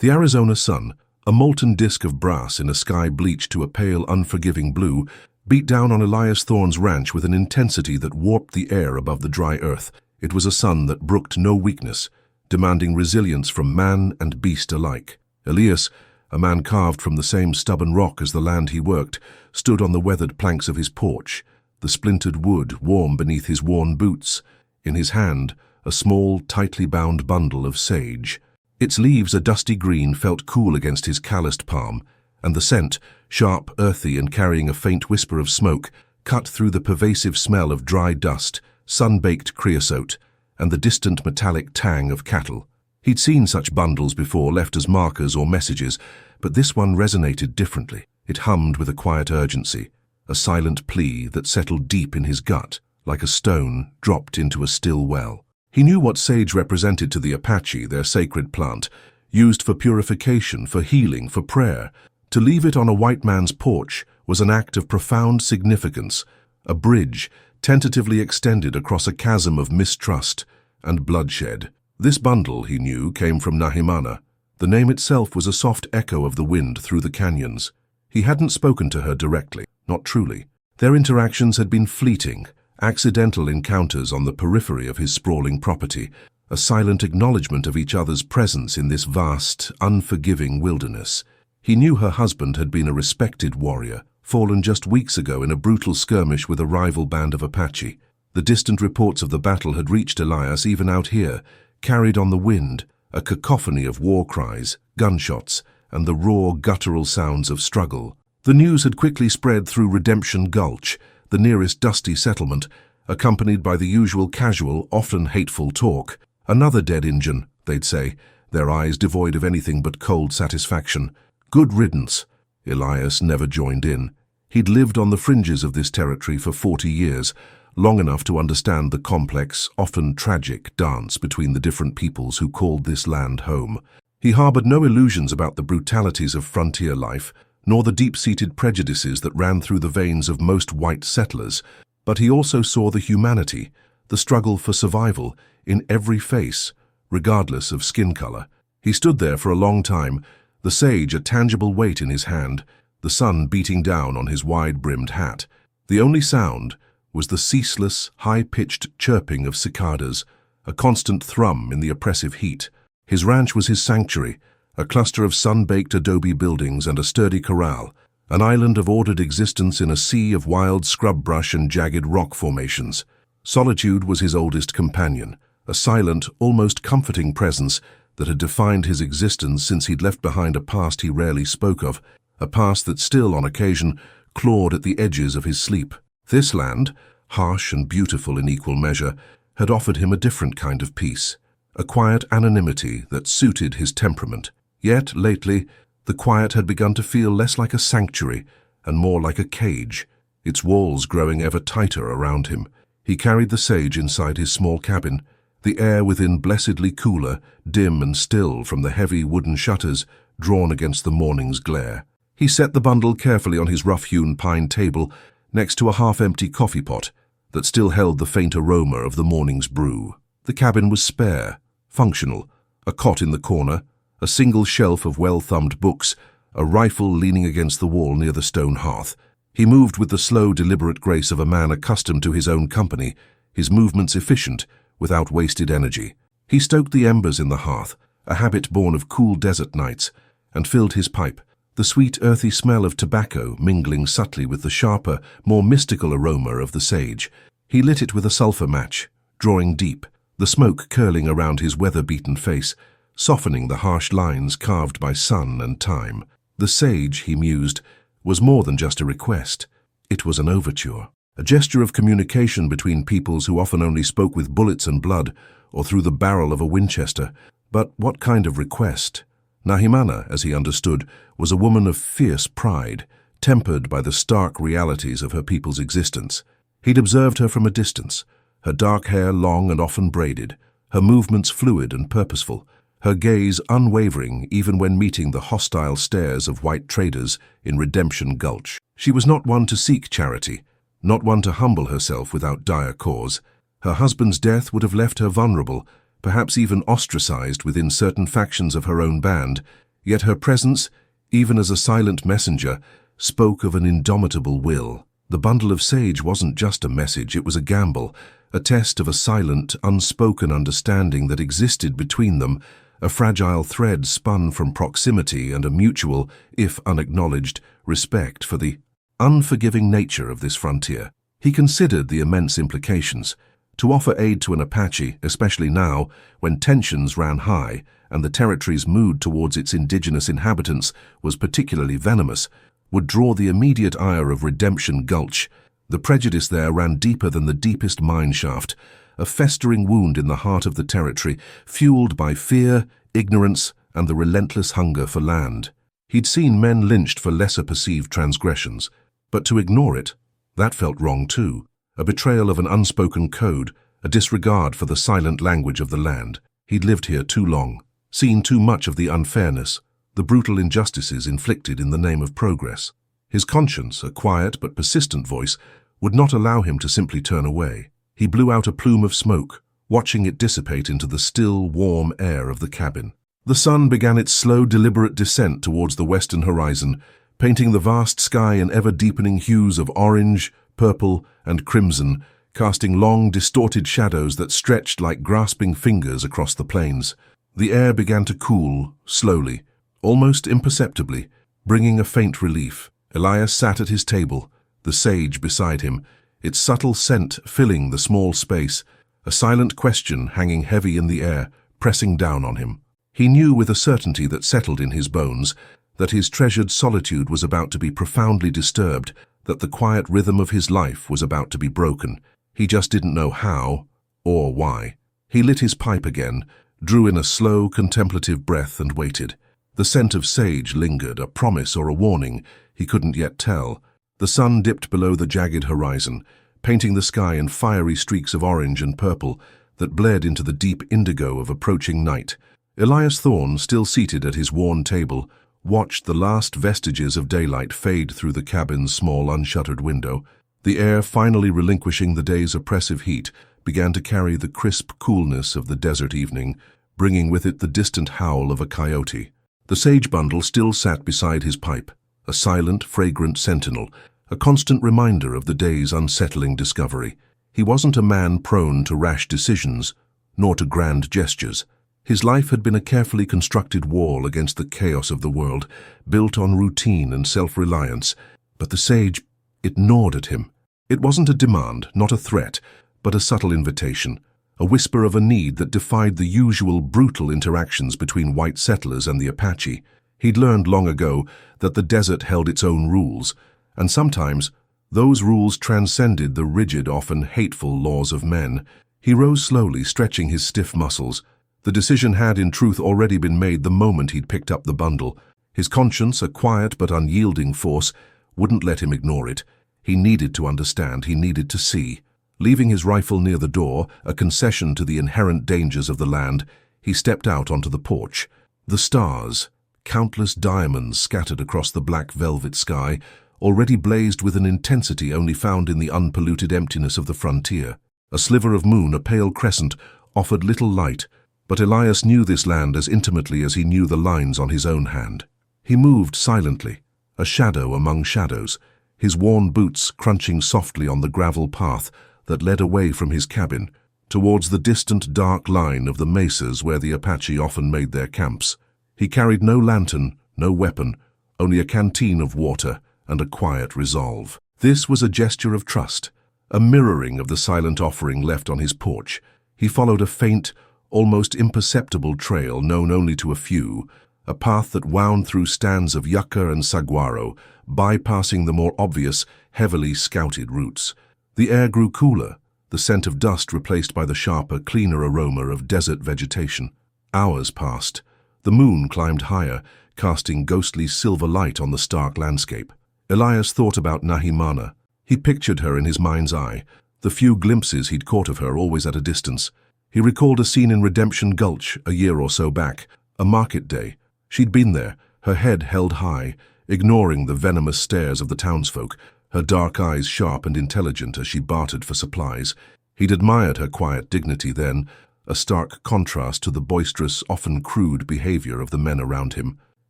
The Arizona sun, a molten disk of brass in a sky bleached to a pale, unforgiving blue, beat down on Elias Thorne's ranch with an intensity that warped the air above the dry earth. It was a sun that brooked no weakness, demanding resilience from man and beast alike. Elias, a man carved from the same stubborn rock as the land he worked, stood on the weathered planks of his porch, the splintered wood warm beneath his worn boots. In his hand, a small, tightly bound bundle of sage. Its leaves, a dusty green, felt cool against his calloused palm, and the scent, sharp, earthy, and carrying a faint whisper of smoke, cut through the pervasive smell of dry dust, sun-baked creosote, and the distant metallic tang of cattle. He'd seen such bundles before, left as markers or messages, but this one resonated differently. It hummed with a quiet urgency, a silent plea that settled deep in his gut, like a stone dropped into a still well. He knew what sage represented to the Apache, their sacred plant, used for purification, for healing, for prayer. To leave it on a white man's porch was an act of profound significance, a bridge tentatively extended across a chasm of mistrust and bloodshed. This bundle, he knew, came from Nahimana. The name itself was a soft echo of the wind through the canyons. He hadn't spoken to her directly, not truly. Their interactions had been fleeting, accidental encounters on the periphery of his sprawling property, a silent acknowledgement of each other's presence in this vast, unforgiving wilderness. He knew her husband had been a respected warrior, fallen just weeks ago in a brutal skirmish with a rival band of Apache. The distant reports of the battle had reached Elias even out here, carried on the wind, a cacophony of war cries, gunshots, and the raw, guttural sounds of struggle. The news had quickly spread through Redemption Gulch, the nearest dusty settlement, accompanied by the usual casual, often hateful talk. Another dead Injun, they'd say, their eyes devoid of anything but cold satisfaction. Good riddance. Elias never joined in. He'd lived on the fringes of this territory for 40 years, long enough to understand the complex, often tragic dance between the different peoples who called this land home. He harbored no illusions about the brutalities of frontier life, nor the deep-seated prejudices that ran through the veins of most white settlers, but he also saw the humanity, the struggle for survival, in every face, regardless of skin color. He stood there for a long time, the sage a tangible weight in his hand, the sun beating down on his wide-brimmed hat. The only sound was the ceaseless, high-pitched chirping of cicadas, a constant thrum in the oppressive heat. His ranch was his sanctuary, a cluster of sun-baked adobe buildings and a sturdy corral, an island of ordered existence in a sea of wild scrub brush and jagged rock formations. Solitude was his oldest companion, a silent, almost comforting presence that had defined his existence since he'd left behind a past he rarely spoke of, a past that still, on occasion, clawed at the edges of his sleep. This land, harsh and beautiful in equal measure, had offered him a different kind of peace, a quiet anonymity that suited his temperament. Yet, lately, the quiet had begun to feel less like a sanctuary and more like a cage, its walls growing ever tighter around him. He carried the sage inside his small cabin, the air within blessedly cooler, dim and still from the heavy wooden shutters drawn against the morning's glare. He set the bundle carefully on his rough-hewn pine table next to a half-empty coffee pot that still held the faint aroma of the morning's brew. The cabin was spare, functional, a cot in the corner, a single shelf of well-thumbed books, a rifle leaning against the wall near the stone hearth. He moved with the slow, deliberate grace of a man accustomed to his own company, his movements efficient, without wasted energy. He stoked the embers in the hearth, a habit born of cool desert nights, and filled his pipe, the sweet, earthy smell of tobacco mingling subtly with the sharper, more mystical aroma of the sage. He lit it with a sulfur match, drawing deep, the smoke curling around his weather-beaten face, softening the harsh lines carved by sun and time. The sage, he mused, was more than just a request. It was an overture, a gesture of communication between peoples who often only spoke with bullets and blood, or through the barrel of a Winchester. But what kind of request? Nahimana, as he understood, was a woman of fierce pride, tempered by the stark realities of her people's existence. He'd observed her from a distance, her dark hair long and often braided, her movements fluid and purposeful, her gaze unwavering even when meeting the hostile stares of white traders in Redemption Gulch. She was not one to seek charity, not one to humble herself without dire cause. Her husband's death would have left her vulnerable, perhaps even ostracized within certain factions of her own band, Yet her presence, even as a silent messenger, spoke of an indomitable will. The bundle of sage wasn't just a message, it was a gamble, a test of a silent, unspoken understanding that existed between them, a fragile thread spun from proximity and a mutual, if unacknowledged, respect for the unforgiving nature of this frontier. He considered the immense implications. To offer aid to an Apache, especially now, when tensions ran high and the territory's mood towards its indigenous inhabitants was particularly venomous, would draw the immediate ire of Redemption Gulch. The prejudice there ran deeper than the deepest mine shaft, a festering wound in the heart of the territory, fueled by fear, ignorance, and the relentless hunger for land. He'd seen men lynched for lesser perceived transgressions, but to ignore it, that felt wrong too. A betrayal of an unspoken code, a disregard for the silent language of the land. He'd lived here too long, seen too much of the unfairness, the brutal injustices inflicted in the name of progress. His conscience, a quiet but persistent voice, would not allow him to simply turn away. He blew out a plume of smoke, watching it dissipate into the still, warm air of the cabin. The sun began its slow, deliberate descent towards the western horizon, painting the vast sky in ever-deepening hues of orange, purple, and crimson, casting long, distorted shadows that stretched like grasping fingers across the plains. The air began to cool, slowly, almost imperceptibly, bringing a faint relief. Elias sat at his table, the sage beside him, its subtle scent filling the small space, a silent question hanging heavy in the air, pressing down on him. He knew with a certainty that settled in his bones that his treasured solitude was about to be profoundly disturbed, that the quiet rhythm of his life was about to be broken. He just didn't know how or why. He lit his pipe again, drew in a slow, contemplative breath and waited. The scent of sage lingered, a promise or a warning, he couldn't yet tell. The sun dipped below the jagged horizon, painting the sky in fiery streaks of orange and purple that bled into the deep indigo of approaching night. Elias Thorne, still seated at his worn table, watched the last vestiges of daylight fade through the cabin's small unshuttered window. The air, finally relinquishing the day's oppressive heat, began to carry the crisp coolness of the desert evening, bringing with it the distant howl of a coyote. The sage bundle still sat beside his pipe, a silent, fragrant sentinel, a constant reminder of the day's unsettling discovery. He wasn't a man prone to rash decisions, nor to grand gestures. His life had been a carefully constructed wall against the chaos of the world, built on routine and self-reliance. But the sage, it gnawed at him. It wasn't a demand, not a threat, but a subtle invitation, a whisper of a need that defied the usual brutal interactions between white settlers and the Apache. He'd learned long ago that the desert held its own rules, and sometimes those rules transcended the rigid, often hateful laws of men. He rose slowly, stretching his stiff muscles. The decision had, in truth, already been made the moment he'd picked up the bundle. His conscience, a quiet but unyielding force, wouldn't let him ignore it. He needed to understand, he needed to see. Leaving his rifle near the door, a concession to the inherent dangers of the land, he stepped out onto the porch. The stars, countless diamonds scattered across the black velvet sky, already blazed with an intensity only found in the unpolluted emptiness of the frontier. A sliver of moon, a pale crescent, offered little light, but Elias knew this land as intimately as he knew the lines on his own hand. He moved silently, a shadow among shadows, his worn boots crunching softly on the gravel path that led away from his cabin, towards the distant dark line of the mesas where the Apache often made their camps. He carried no lantern, no weapon, only a canteen of water and a quiet resolve. This was a gesture of trust, a mirroring of the silent offering left on his porch. He followed a faint, almost imperceptible trail known only to a few, a path that wound through stands of yucca and saguaro, bypassing the more obvious, heavily scouted routes. The air grew cooler, the scent of dust replaced by the sharper, cleaner aroma of desert vegetation. Hours passed. The moon climbed higher, casting ghostly silver light on the stark landscape. Elias thought about Nahimana. He pictured her in his mind's eye, the few glimpses he'd caught of her always at a distance. He recalled a scene in Redemption Gulch a year or so back, a market day. She'd been there, her head held high, ignoring the venomous stares of the townsfolk, her dark eyes sharp and intelligent as she bartered for supplies. He'd admired her quiet dignity then, a stark contrast to the boisterous, often crude behavior of the men around him.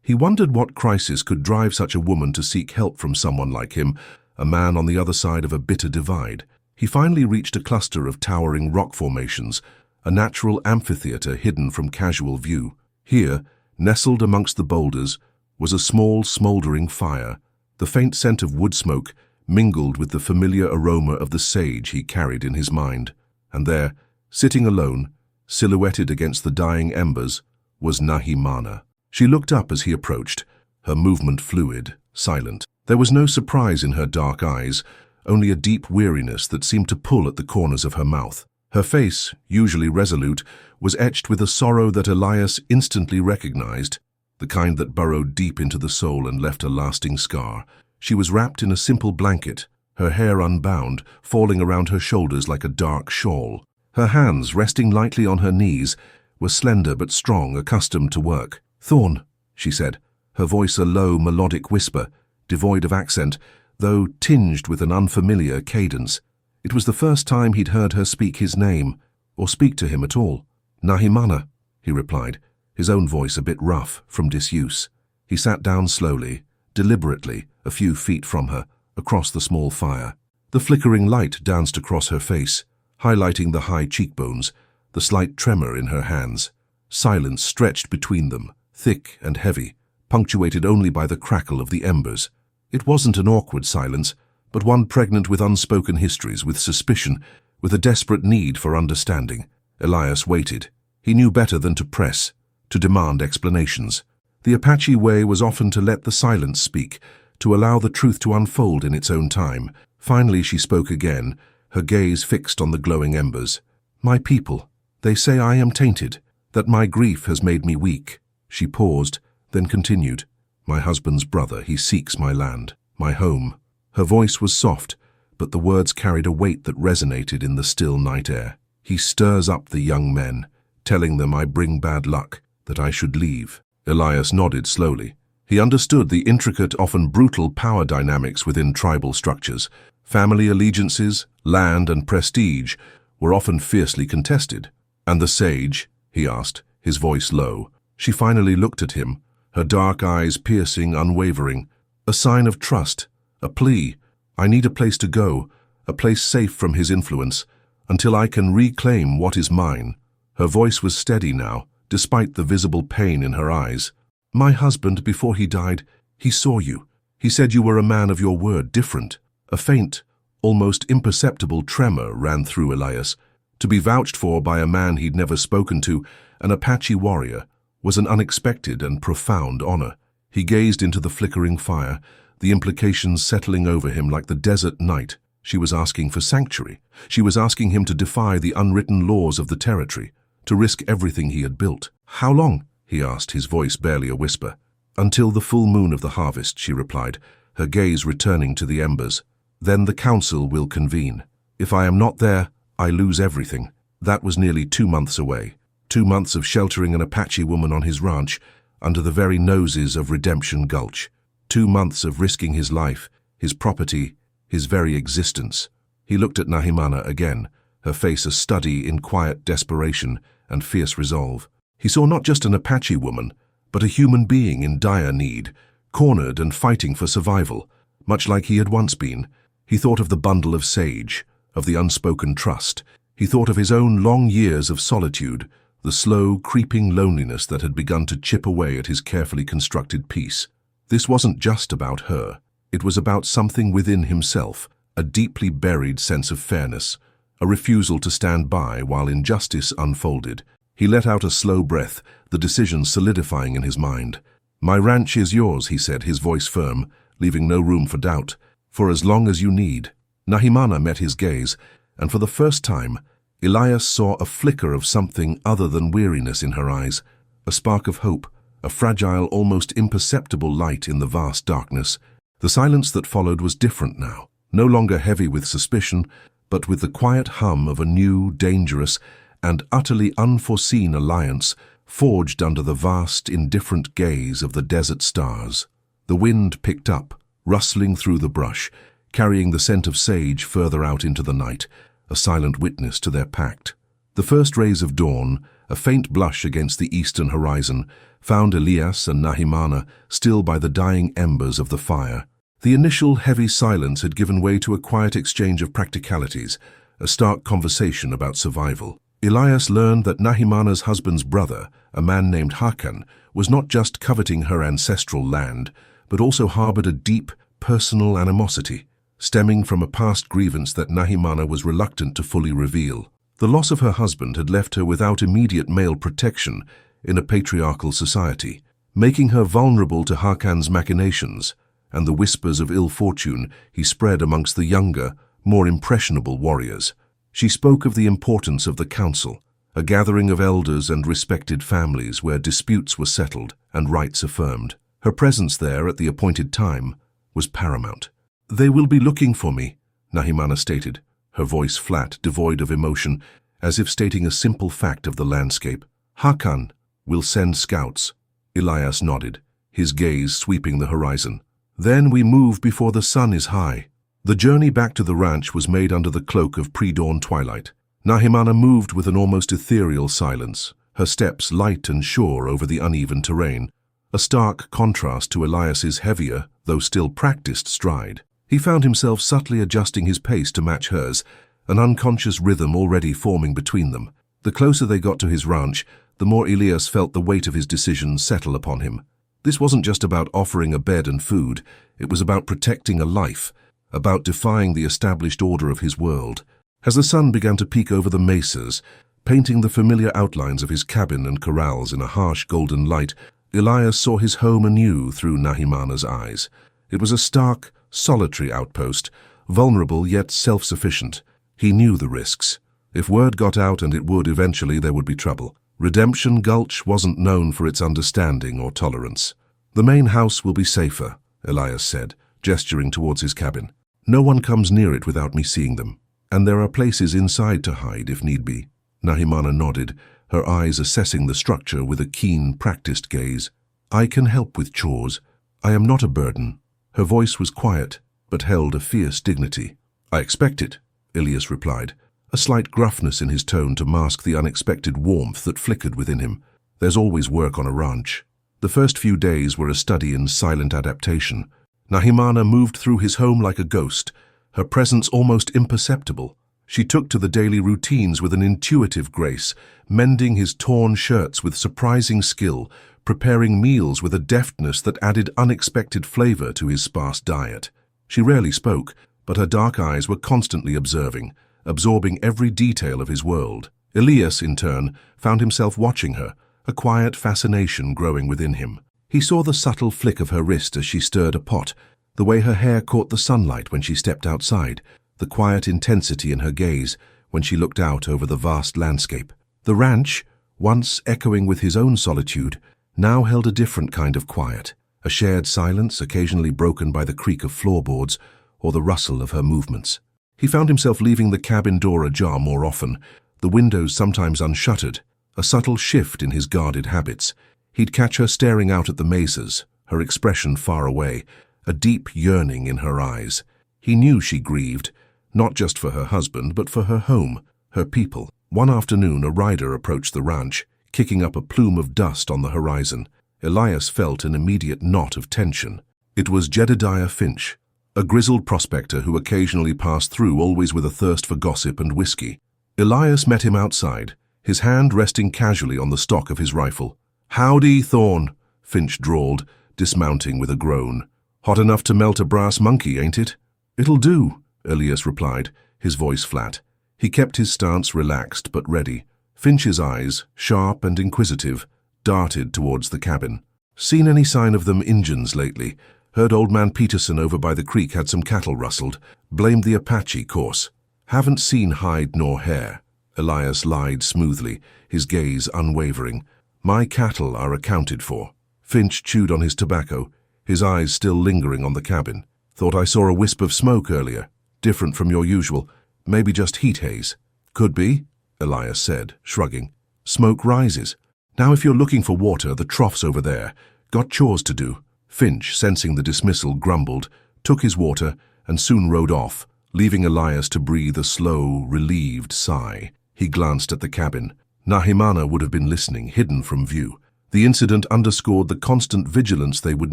He wondered what crisis could drive such a woman to seek help from someone like him, a man on the other side of a bitter divide. He finally reached a cluster of towering rock formations, a natural amphitheater hidden from casual view. Here, nestled amongst the boulders, was a small, smouldering fire. The faint scent of wood smoke mingled with the familiar aroma of the sage he carried in his mind. And there, sitting alone, silhouetted against the dying embers, was Nahimana. She looked up as he approached, her movement fluid, silent. There was no surprise in her dark eyes, only a deep weariness that seemed to pull at the corners of her mouth. Her face, usually resolute, was etched with a sorrow that Elias instantly recognized, the kind that burrowed deep into the soul and left a lasting scar. She was wrapped in a simple blanket, her hair unbound, falling around her shoulders like a dark shawl. Her hands, resting lightly on her knees, were slender but strong, accustomed to work. "Thorn," she said, her voice a low, melodic whisper, devoid of accent, though tinged with an unfamiliar cadence. It was the first time he'd heard her speak his name, or speak to him at all. "Nahimana," he replied, his own voice a bit rough from disuse. He sat down slowly, deliberately, a few feet from her, across the small fire. The flickering light danced across her face, highlighting the high cheekbones, the slight tremor in her hands. Silence stretched between them, thick and heavy, punctuated only by the crackle of the embers. It wasn't an awkward silence, but one pregnant with unspoken histories, with suspicion, with a desperate need for understanding. Elias waited. He knew better than to press, to demand explanations. The Apache way was often to let the silence speak, to allow the truth to unfold in its own time. Finally she spoke again, her gaze fixed on the glowing embers. "My people, they say I am tainted, that my grief has made me weak." She paused, then continued. "My husband's brother, he seeks my land, my home." Her voice was soft, but the words carried a weight that resonated in the still night air. "He stirs up the young men, telling them I bring bad luck, that I should leave." Elias nodded slowly. He understood the intricate, often brutal power dynamics within tribal structures. Family allegiances, land, and prestige were often fiercely contested. "And the sage?" he asked, his voice low. She finally looked at him, her dark eyes piercing, unwavering. "A sign of trust, a plea. I need a place to go, a place safe from his influence, until I can reclaim what is mine." Her voice was steady now, despite the visible pain in her eyes. "My husband, before he died, he saw you. He said you were a man of your word, different." A faint, almost imperceptible tremor ran through Elias. To be vouched for by a man he'd never spoken to, an Apache warrior, was an unexpected and profound honor. He gazed into the flickering fire, the implications settling over him like the desert night. She was asking for sanctuary. She was asking him to defy the unwritten laws of the territory, to risk everything he had built. "How long?" he asked, his voice barely a whisper. "Until the full moon of the harvest," she replied, her gaze returning to the embers. "Then the council will convene. If I am not there, I lose everything." That was nearly 2 months away. 2 months of sheltering an Apache woman on his ranch, under the very noses of Redemption Gulch. 2 months of risking his life, his property, his very existence. He looked at Nahimana again, her face a study in quiet desperation and fierce resolve. He saw not just an Apache woman, but a human being in dire need, cornered and fighting for survival, much like he had once been. He thought of the bundle of sage, of the unspoken trust. He thought of his own long years of solitude, the slow, creeping loneliness that had begun to chip away at his carefully constructed peace. This wasn't just about her. It was about something within himself, a deeply buried sense of fairness, a refusal to stand by while injustice unfolded. He let out a slow breath, the decision solidifying in his mind. "My ranch is yours," he said, his voice firm, leaving no room for doubt. "For as long as you need." Nahimana met his gaze, and for the first time, Elias saw a flicker of something other than weariness in her eyes, a spark of hope, a fragile, almost imperceptible light in the vast darkness. The silence that followed was different now, no longer heavy with suspicion, but with the quiet hum of a new, dangerous, and utterly unforeseen alliance forged under the vast, indifferent gaze of the desert stars. The wind picked up, rustling through the brush, carrying the scent of sage further out into the night, a silent witness to their pact. The first rays of dawn, a faint blush against the eastern horizon, found Elias and Nahimana still by the dying embers of the fire. The initial heavy silence had given way to a quiet exchange of practicalities, a stark conversation about survival. Elias learned that Nahimana's husband's brother, a man named Hakan, was not just coveting her ancestral land, but also harbored a deep, personal animosity, stemming from a past grievance that Nahimana was reluctant to fully reveal. The loss of her husband had left her without immediate male protection in a patriarchal society, making her vulnerable to Hakan's machinations and the whispers of ill fortune he spread amongst the younger, more impressionable warriors. She spoke of the importance of the council, a gathering of elders and respected families where disputes were settled and rights affirmed. Her presence there at the appointed time was paramount. "They will be looking for me," Nahimana stated, her voice flat, devoid of emotion, as if stating a simple fact of the landscape. "Hakan will send scouts." Elias nodded, his gaze sweeping the horizon. "Then we move before the sun is high." The journey back to the ranch was made under the cloak of pre-dawn twilight. Nahimana moved with an almost ethereal silence, her steps light and sure over the uneven terrain, a stark contrast to Elias's heavier, though still practiced, stride. He found himself subtly adjusting his pace to match hers, an unconscious rhythm already forming between them. The closer they got to his ranch, the more Elias felt the weight of his decision settle upon him. This wasn't just about offering a bed and food, it was about protecting a life, about defying the established order of his world. As the sun began to peek over the mesas, painting the familiar outlines of his cabin and corrals in a harsh golden light, Elias saw his home anew through Nahimana's eyes. It was a stark, solitary outpost, vulnerable yet self-sufficient. He knew the risks. If word got out, and it would eventually, there would be trouble. Redemption Gulch wasn't known for its understanding or tolerance. "The main house will be safer," Elias said, gesturing towards his cabin. "No one comes near it without me seeing them. And there are places inside to hide if need be." Nahimana nodded, her eyes assessing the structure with a keen, practiced gaze. "I can help with chores. I am not a burden." Her voice was quiet, but held a fierce dignity. "I expect it," Elias replied, a slight gruffness in his tone to mask the unexpected warmth that flickered within him. "There's always work on a ranch." The first few days were a study in silent adaptation. Nahimana moved through his home like a ghost, her presence almost imperceptible. She took to the daily routines with an intuitive grace, mending his torn shirts with surprising skill, preparing meals with a deftness that added unexpected flavor to his sparse diet. She rarely spoke, but her dark eyes were constantly observing, absorbing every detail of his world. Elias, in turn, found himself watching her, a quiet fascination growing within him. He saw the subtle flick of her wrist as she stirred a pot, the way her hair caught the sunlight when she stepped outside, the quiet intensity in her gaze when she looked out over the vast landscape. The ranch, once echoing with his own solitude, now held a different kind of quiet, a shared silence occasionally broken by the creak of floorboards or the rustle of her movements. He found himself leaving the cabin door ajar more often, the windows sometimes unshuttered, a subtle shift in his guarded habits. He'd catch her staring out at the mesas, her expression far away, a deep yearning in her eyes. He knew she grieved, not just for her husband, but for her home, her people. One afternoon, a rider approached the ranch, kicking up a plume of dust on the horizon. Elias felt an immediate knot of tension. It was Jedediah Finch, a grizzled prospector who occasionally passed through, always with a thirst for gossip and whiskey. Elias met him outside, his hand resting casually on the stock of his rifle. "Howdy, Thorn," Finch drawled, dismounting with a groan. "Hot enough to melt a brass monkey, ain't it?" "It'll do," Elias replied, his voice flat. He kept his stance relaxed but ready. Finch's eyes, sharp and inquisitive, darted towards the cabin. "Seen any sign of them Injuns lately? Heard old man Peterson over by the creek had some cattle rustled. Blamed the Apache course." "Haven't seen hide nor hair," Elias lied smoothly, his gaze unwavering. "My cattle are accounted for." Finch chewed on his tobacco, his eyes still lingering on the cabin. "Thought I saw a wisp of smoke earlier. Different from your usual. Maybe just heat haze." "Could be," Elias said, shrugging. "Smoke rises. Now if you're looking for water, the trough's over there. Got chores to do." Finch, sensing the dismissal, grumbled, took his water, and soon rode off, leaving Elias to breathe a slow, relieved sigh. He glanced at the cabin. Nahimana would have been listening, hidden from view. The incident underscored the constant vigilance they would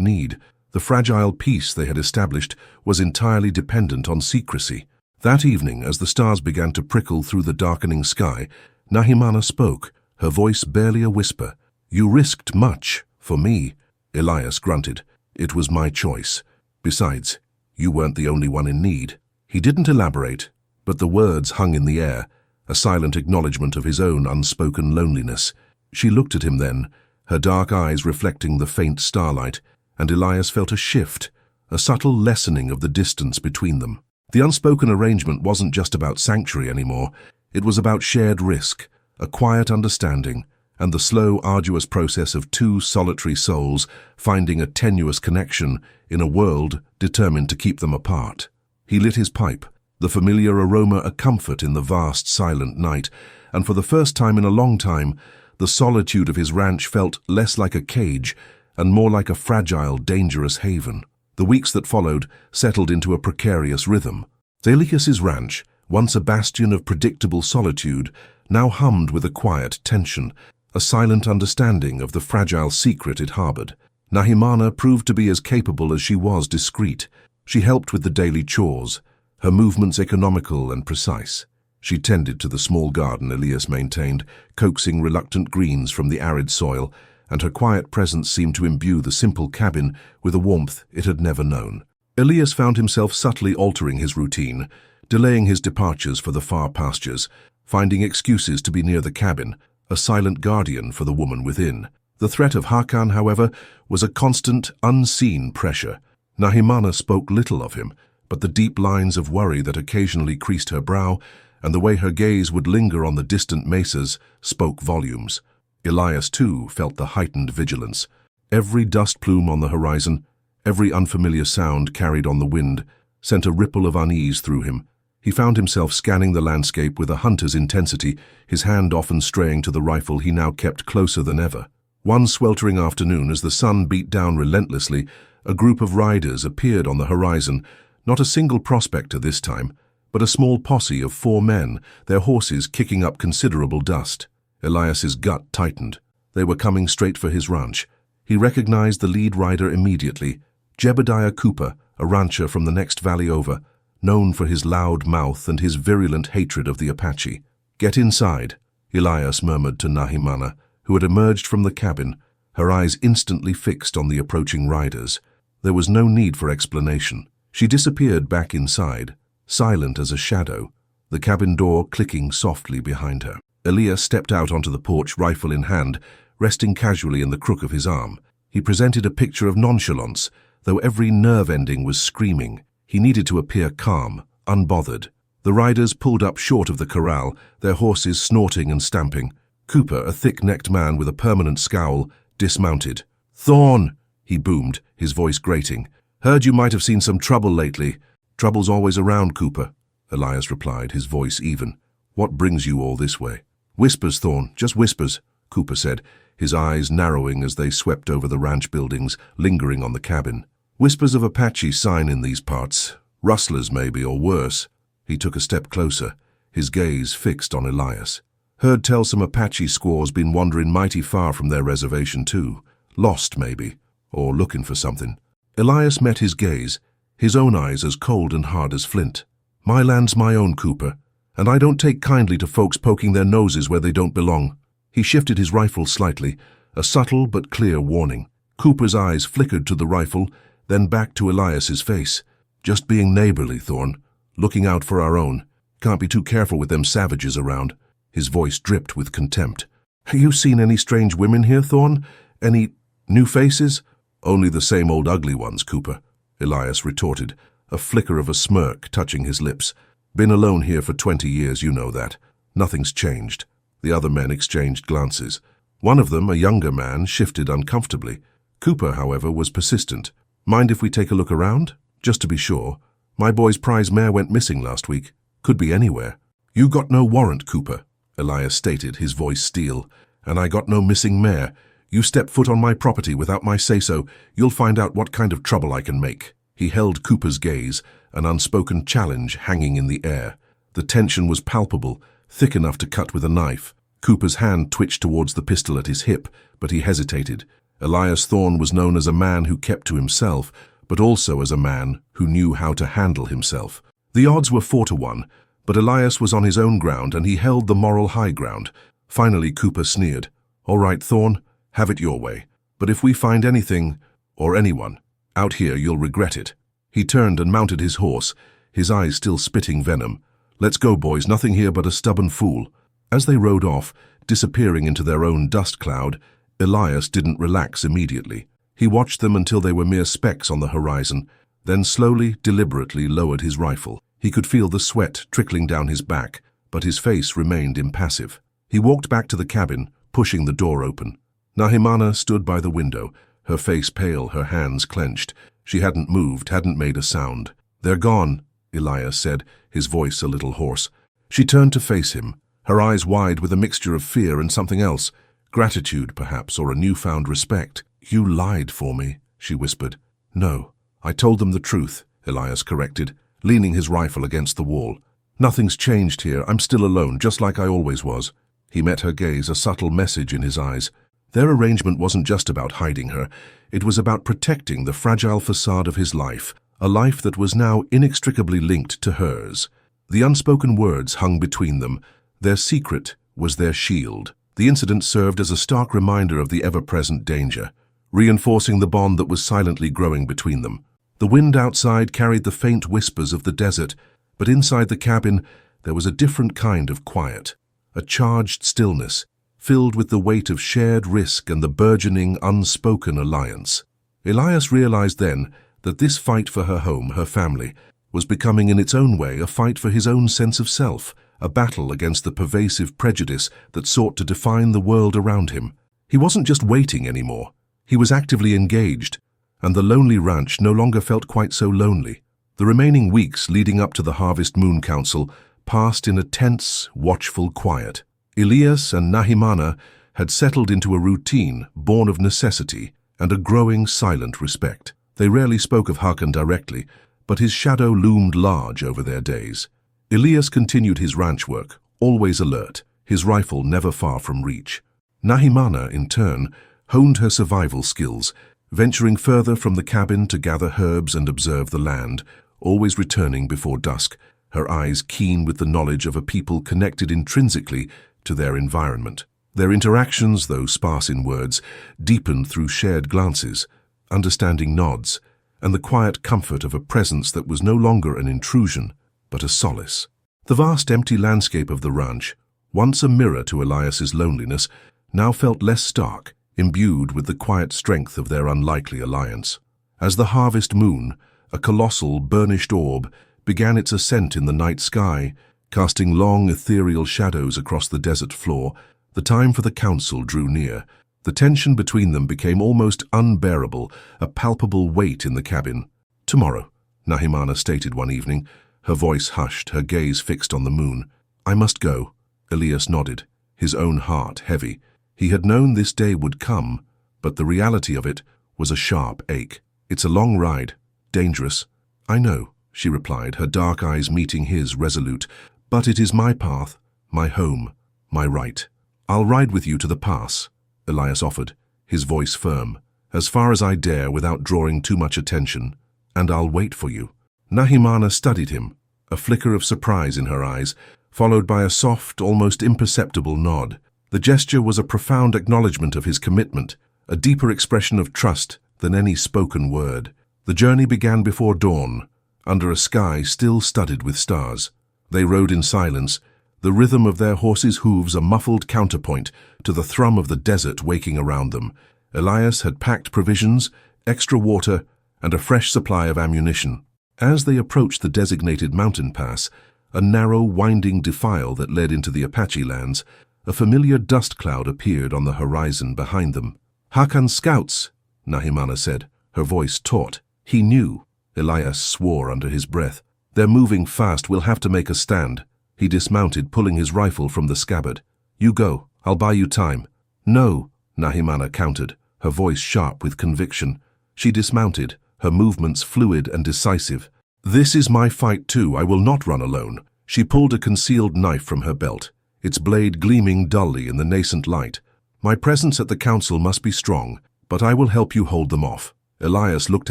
need. The fragile peace they had established was entirely dependent on secrecy. That evening, as the stars began to prickle through the darkening sky, Nahimana spoke, her voice barely a whisper. "You risked much, for me." Elias grunted. "It was my choice. Besides, you weren't the only one in need." He didn't elaborate, but the words hung in the air, a silent acknowledgement of his own unspoken loneliness. She looked at him then, her dark eyes reflecting the faint starlight, and Elias felt a shift, a subtle lessening of the distance between them. The unspoken arrangement wasn't just about sanctuary anymore. It was about shared risk, a quiet understanding, and the slow, arduous process of two solitary souls finding a tenuous connection in a world determined to keep them apart. He lit his pipe, the familiar aroma a comfort in the vast, silent night, and for the first time in a long time, the solitude of his ranch felt less like a cage and more like a fragile, dangerous haven. The weeks that followed settled into a precarious rhythm. Elias's ranch, once a bastion of predictable solitude, now hummed with a quiet tension, a silent understanding of the fragile secret it harbored. Nahimana proved to be as capable as she was discreet. She helped with the daily chores, her movements economical and precise. She tended to the small garden Elias maintained, coaxing reluctant greens from the arid soil, and her quiet presence seemed to imbue the simple cabin with a warmth it had never known. Elias found himself subtly altering his routine, delaying his departures for the far pastures, finding excuses to be near the cabin, a silent guardian for the woman within. The threat of Hakan, however, was a constant, unseen pressure. Nahimana spoke little of him, but the deep lines of worry that occasionally creased her brow and the way her gaze would linger on the distant mesas spoke volumes. Elias, too, felt the heightened vigilance. Every dust plume on the horizon, every unfamiliar sound carried on the wind, sent a ripple of unease through him. He found himself scanning the landscape with a hunter's intensity, his hand often straying to the rifle he now kept closer than ever. One sweltering afternoon, as the sun beat down relentlessly, a group of riders appeared on the horizon, not a single prospector this time, but a small posse of 4 men, their horses kicking up considerable dust. Elias's gut tightened. They were coming straight for his ranch. He recognized the lead rider immediately, Jebediah Cooper, a rancher from the next valley over, known for his loud mouth and his virulent hatred of the Apache. "Get inside," Elias murmured to Nahimana, who had emerged from the cabin, her eyes instantly fixed on the approaching riders. There was no need for explanation. She disappeared back inside, silent as a shadow, the cabin door clicking softly behind her. Elias stepped out onto the porch, rifle in hand, resting casually in the crook of his arm. He presented a picture of nonchalance, though every nerve ending was screaming. He needed to appear calm, unbothered. The riders pulled up short of the corral, their horses snorting and stamping. Cooper, a thick-necked man with a permanent scowl, dismounted. "Thorn," he boomed, his voice grating. "Heard you might have seen some trouble lately." "Trouble's always around, Cooper," Elias replied, his voice even. "What brings you all this way?" "Whispers, Thorn, just whispers," Cooper said, his eyes narrowing as they swept over the ranch buildings, lingering on the cabin. "Whispers of Apache sign in these parts. Rustlers, maybe, or worse." He took a step closer, his gaze fixed on Elias. "Heard tell some Apache squaws been wandering mighty far from their reservation, too. Lost, maybe, or looking for something." Elias met his gaze, his own eyes as cold and hard as flint. "My land's my own, Cooper, and I don't take kindly to folks poking their noses where they don't belong." He shifted his rifle slightly, a subtle but clear warning. Cooper's eyes flickered to the rifle, then back to Elias's face. "Just being neighborly, Thorn. Looking out for our own. Can't be too careful with them savages around." His voice dripped with contempt. "Have you seen any strange women here, Thorn? Any new faces?" "Only the same old ugly ones, Cooper," Elias retorted, a flicker of a smirk touching his lips. "Been alone here for 20 years, you know that. Nothing's changed." The other men exchanged glances. One of them, a younger man, shifted uncomfortably. Cooper, however, was persistent. "Mind if we take a look around? Just to be sure. My boy's prize mare went missing last week. Could be anywhere." "You got no warrant, Cooper," Elias stated, his voice steel. "And I got no missing mare. You step foot on my property without my say-so, you'll find out what kind of trouble I can make." He held Cooper's gaze, an unspoken challenge hanging in the air. The tension was palpable, thick enough to cut with a knife. Cooper's hand twitched towards the pistol at his hip, but he hesitated. Elias Thorne was known as a man who kept to himself, but also as a man who knew how to handle himself. The odds were 4-1, but Elias was on his own ground and he held the moral high ground. Finally, Cooper sneered. "All right, Thorne, have it your way. But if we find anything, or anyone, out here, you'll regret it." He turned and mounted his horse, his eyes still spitting venom. "Let's go, boys, nothing here but a stubborn fool." As they rode off, disappearing into their own dust cloud, Elias didn't relax immediately. He watched them until they were mere specks on the horizon, then slowly, deliberately lowered his rifle. He could feel the sweat trickling down his back, but his face remained impassive. He walked back to the cabin, pushing the door open. Nahimana stood by the window, her face pale, her hands clenched. She hadn't moved, hadn't made a sound. "They're gone," Elias said, his voice a little hoarse. She turned to face him, her eyes wide with a mixture of fear and something else. Gratitude, perhaps, or a newfound respect. "You lied for me," she whispered. "No, I told them the truth," Elias corrected, leaning his rifle against the wall. "Nothing's changed here. I'm still alone, just like I always was." He met her gaze, a subtle message in his eyes. Their arrangement wasn't just about hiding her. It was about protecting the fragile facade of his life, a life that was now inextricably linked to hers. The unspoken words hung between them. Their secret was their shield. The incident served as a stark reminder of the ever-present danger, reinforcing the bond that was silently growing between them. The wind outside carried the faint whispers of the desert, but inside the cabin there was a different kind of quiet, a charged stillness, filled with the weight of shared risk and the burgeoning, unspoken alliance. Elias realized then that this fight for her home, her family, was becoming in its own way a fight for his own sense of self, a battle against the pervasive prejudice that sought to define the world around him. He wasn't just waiting anymore. He was actively engaged, and the lonely ranch no longer felt quite so lonely. The remaining weeks leading up to the Harvest Moon Council passed in a tense, watchful quiet. Elias and Nahimana had settled into a routine born of necessity and a growing silent respect. They rarely spoke of Hakan directly, but his shadow loomed large over their days. Elias continued his ranch work, always alert, his rifle never far from reach. Nahimana, in turn, honed her survival skills, venturing further from the cabin to gather herbs and observe the land, always returning before dusk, her eyes keen with the knowledge of a people connected intrinsically to their environment. Their interactions, though sparse in words, deepened through shared glances, understanding nods, and the quiet comfort of a presence that was no longer an intrusion, but a solace. The vast empty landscape of the ranch, once a mirror to Elias's loneliness, now felt less stark, imbued with the quiet strength of their unlikely alliance. As the harvest moon, a colossal, burnished orb, began its ascent in the night sky, casting long, ethereal shadows across the desert floor, the time for the council drew near. The tension between them became almost unbearable, a palpable weight in the cabin. "Tomorrow," Nahimana stated one evening, her voice hushed, her gaze fixed on the moon. "I must go." Elias nodded, his own heart heavy. He had known this day would come, but the reality of it was a sharp ache. "It's a long ride, dangerous." "I know," she replied, her dark eyes meeting his, resolute. "But it is my path, my home, my right. I'll ride with you to the pass," Elias offered, his voice firm, "as far as I dare without drawing too much attention, and I'll wait for you." Nahimana studied him, a flicker of surprise in her eyes, followed by a soft, almost imperceptible nod. The gesture was a profound acknowledgement of his commitment, a deeper expression of trust than any spoken word. The journey began before dawn, under a sky still studded with stars. They rode in silence, the rhythm of their horses' hooves a muffled counterpoint to the thrum of the desert waking around them. Elias had packed provisions, extra water, and a fresh supply of ammunition. As they approached the designated mountain pass, a narrow, winding defile that led into the Apache lands, a familiar dust cloud appeared on the horizon behind them. "Hakan's scouts," Nahimana said, her voice taut. He knew. Elias swore under his breath. "They're moving fast, we'll have to make a stand." He dismounted, pulling his rifle from the scabbard. "You go, I'll buy you time." "No," Nahimana countered, her voice sharp with conviction. She dismounted, her movements fluid and decisive. "This is my fight too, I will not run alone." She pulled a concealed knife from her belt. its blade gleaming dully in the nascent light. "My presence at the council must be strong, but I will help you hold them off." Elias looked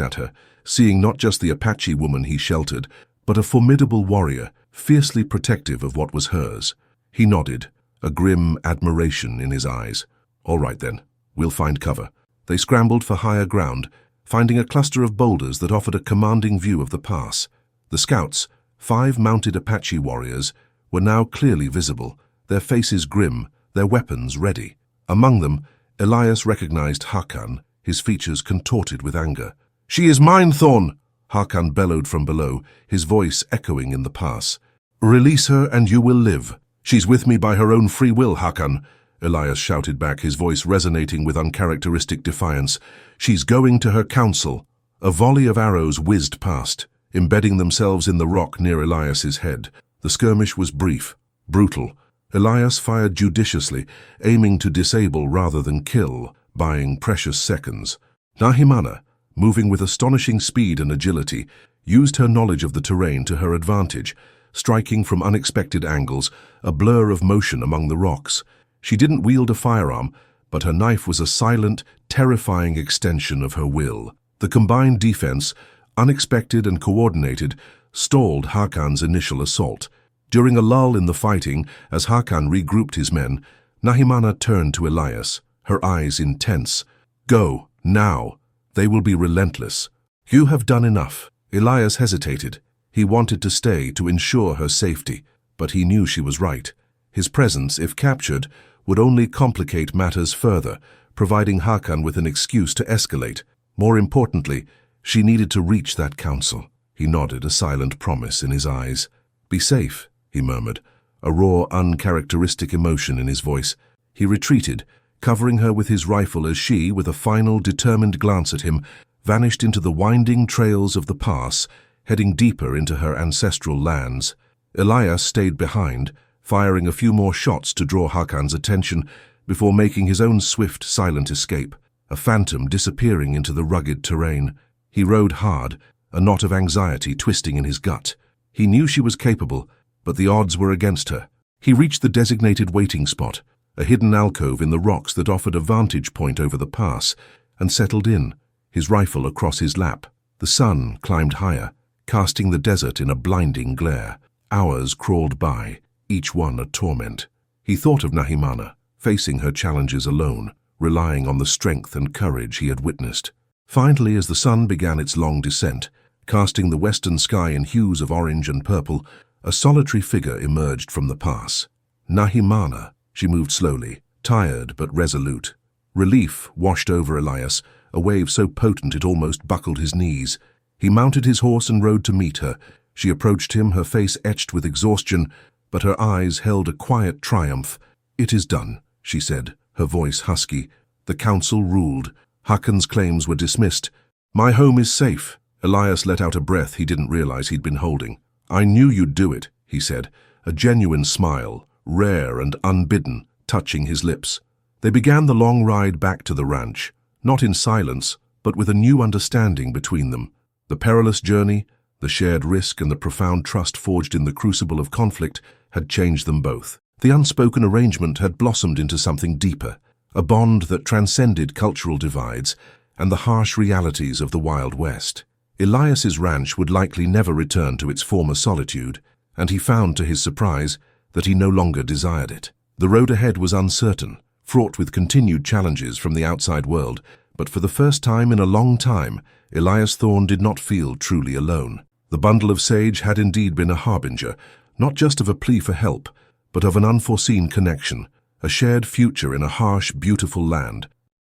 at her, seeing not just the Apache woman he sheltered, but a formidable warrior, fiercely protective of what was hers. He nodded, a grim admiration in his eyes. "All right then, we'll find cover." They scrambled for higher ground, finding a cluster of boulders that offered a commanding view of the pass. The scouts, 5 mounted Apache warriors, were now clearly visible, their faces grim, their weapons ready. Among them, Elias recognized Hakan, his features contorted with anger. "She is mine, Thorn!" Hakan bellowed from below, his voice echoing in the pass. "Release her and you will live." "She's with me by her own free will, Hakan," Elias shouted back, his voice resonating with uncharacteristic defiance. "She's going to her council." A volley of arrows whizzed past, embedding themselves in the rock near Elias's head. The skirmish was brief, brutal. Elias fired judiciously, aiming to disable rather than kill, buying precious seconds. Nahimana, moving with astonishing speed and agility, used her knowledge of the terrain to her advantage, striking from unexpected angles, a blur of motion among the rocks. She didn't wield a firearm, but her knife was a silent, terrifying extension of her will. The combined defense, unexpected and coordinated, stalled Hakan's initial assault. During a lull in the fighting, as Hakan regrouped his men, Nahimana turned to Elias, her eyes intense. "Go, now. They will be relentless. You have done enough." Elias hesitated. He wanted to stay to ensure her safety, but he knew she was right. His presence, if captured, would only complicate matters further, providing Hakan with an excuse to escalate. More importantly, she needed to reach that council. He nodded, a silent promise in his eyes. "Be safe," he murmured, a raw, uncharacteristic emotion in his voice. He retreated, covering her with his rifle as she, with a final, determined glance at him, vanished into the winding trails of the pass, heading deeper into her ancestral lands. Elias stayed behind, firing a few more shots to draw Hakan's attention before making his own swift, silent escape, a phantom disappearing into the rugged terrain. He rode hard, a knot of anxiety twisting in his gut. He knew she was capable, but the odds were against her. He reached the designated waiting spot, a hidden alcove in the rocks that offered a vantage point over the pass, and settled in, his rifle across his lap. The sun climbed higher, casting the desert in a blinding glare. Hours crawled by, each one a torment. He thought of Nahimana, facing her challenges alone, relying on the strength and courage he had witnessed. Finally, as the sun began its long descent, casting the western sky in hues of orange and purple, a solitary figure emerged from the pass. Nahimana. She moved slowly, tired but resolute. Relief washed over Elias, a wave so potent it almost buckled his knees. He mounted his horse and rode to meet her. She approached him, her face etched with exhaustion, but her eyes held a quiet triumph. "It is done," she said, her voice husky. "The council ruled. Hakan's claims were dismissed. My home is safe." Elias let out a breath he didn't realize he'd been holding. "I knew you'd do it," he said, a genuine smile, rare and unbidden, touching his lips. They began the long ride back to the ranch, not in silence, but with a new understanding between them. The perilous journey, the shared risk and the profound trust forged in the crucible of conflict had changed them both. The unspoken arrangement had blossomed into something deeper, a bond that transcended cultural divides and the harsh realities of the Wild West. Elias's ranch would likely never return to its former solitude, and he found, to his surprise, that he no longer desired it. The road ahead was uncertain, fraught with continued challenges from the outside world, but for the first time in a long time, Elias Thorne did not feel truly alone. The bundle of sage had indeed been a harbinger, not just of a plea for help, but of an unforeseen connection, a shared future in a harsh, beautiful land.